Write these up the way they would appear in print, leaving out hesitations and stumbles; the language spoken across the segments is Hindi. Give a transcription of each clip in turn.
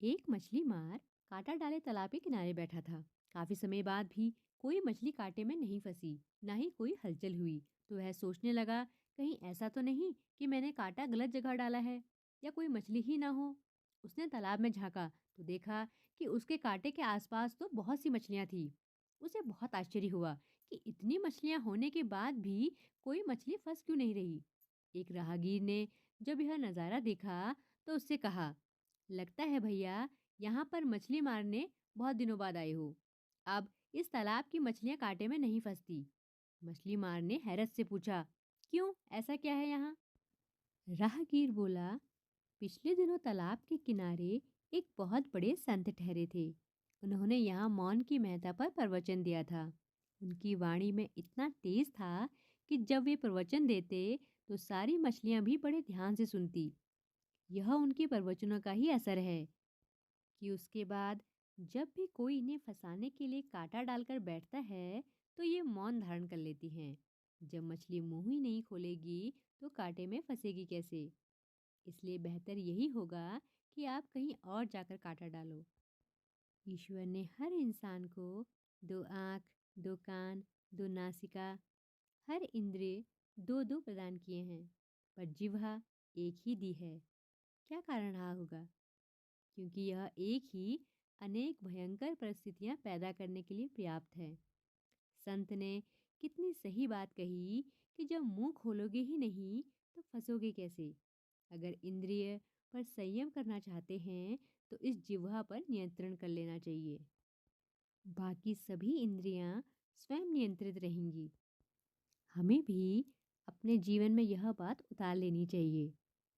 एक मछली मार कांटा डाले तालाब के किनारे बैठा था। काफी समय बाद भी कोई मछली कांटे में नहीं फंसी, ना ही कोई हलचल हुई। तो वह सोचने लगा, कहीं ऐसा तो नहीं कि मैंने कांटा गलत जगह डाला है या कोई मछली ही ना हो। उसने तालाब में झांका तो देखा कि उसके कांटे के आसपास तो बहुत सी मछलियां थी। उसे बहुत आश्चर्य हुआ कि इतनी मछलियां होने के बाद भी कोई मछली फंस क्यों नहीं रही। एक राहगीर ने जब यह नज़ारा देखा तो उससे कहा, लगता है भैया, यहाँ पर मछली मारने बहुत दिनों बाद आए हो। अब इस तालाब की मछलियाँ कांटे में नहीं फंसती। मछली मार ने हैरत से पूछा, क्यों, ऐसा क्या है यहाँ? राहगीर बोला, पिछले दिनों तालाब के किनारे एक बहुत बड़े संत ठहरे थे। उन्होंने यहाँ मौन की महत्ता पर प्रवचन दिया था। उनकी वाणी में इतना तेज था कि जब वे प्रवचन देते तो सारी मछलियां भी बड़े ध्यान से सुनती। यह उनके प्रवचनों का ही असर है कि उसके बाद जब भी कोई इन्हें फंसाने के लिए कांटा डालकर बैठता है तो ये मौन धारण कर लेती हैं। जब मछली मुंह ही नहीं खोलेगी तो कांटे में फंसेगी कैसे? इसलिए बेहतर यही होगा कि आप कहीं और जाकर कांटा डालो। ईश्वर ने हर इंसान को दो आँख, दो कान, दो नासिका, हर इंद्रिय दो दो प्रदान किए हैं, पर जिह्वा एक ही दी है। क्या कारण रहा होगा? क्योंकि यह एक ही अनेक भयंकर परिस्थितियां पैदा करने के लिए पर्याप्त है। संत ने कितनी सही बात कही कि जब मुंह खोलोगे ही नहीं तो फंसोगे कैसे? अगर इंद्रिय पर संयम करना चाहते हैं तो इस जिह्वा पर नियंत्रण कर लेना चाहिए। बाकी सभी इंद्रियां स्वयं नियंत्रित रहेंगी। हमें भी अपने जीवन में यह बात उतार लेनी चाहिए।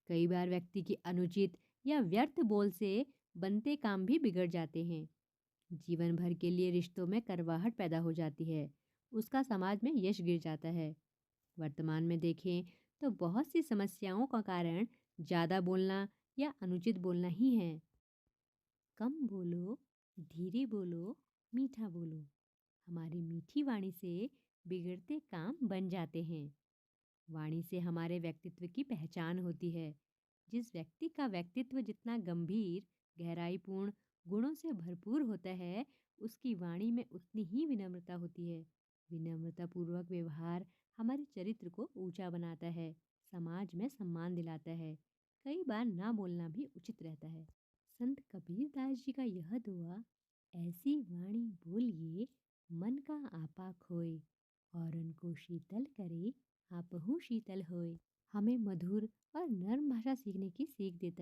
कई बार व्यक्ति की अनुचित या व्यर्थ बोल से बनते काम भी बिगड़ जाते हैं। जीवन भर के लिए रिश्तों में करवाहट पैदा हो जाती है। उसका समाज में यश गिर जाता है। वर्तमान में देखें तो बहुत सी समस्याओं का कारण ज़्यादा बोलना या अनुचित बोलना ही है। कम बोलो, धीरे बोलो, मीठा बोलो। हमारी मीठी वाणी से बिगड़ते काम बन जाते हैं। वाणी से हमारे व्यक्तित्व की पहचान होती है। जिस व्यक्ति का व्यक्तित्व जितना गंभीर, गहराईपूर्ण, गुणों से भरपूर होता है, उसकी वाणी में उतनी ही विनम्रता होती है। विनम्रतापूर्वक व्यवहार हमारे चरित्र को ऊंचा बनाता है, समाज में सम्मान दिलाता है। कई बार ना बोलना भी उचित रहता है। संत कबीरदास जी का यह दुआ, ऐसी वाणी बोलिए मन का आपा खोए, और उनको शीतल करे आपहु शीतल होए, हमें मधुर और नर्म भाषा सीखने की सीख देता है।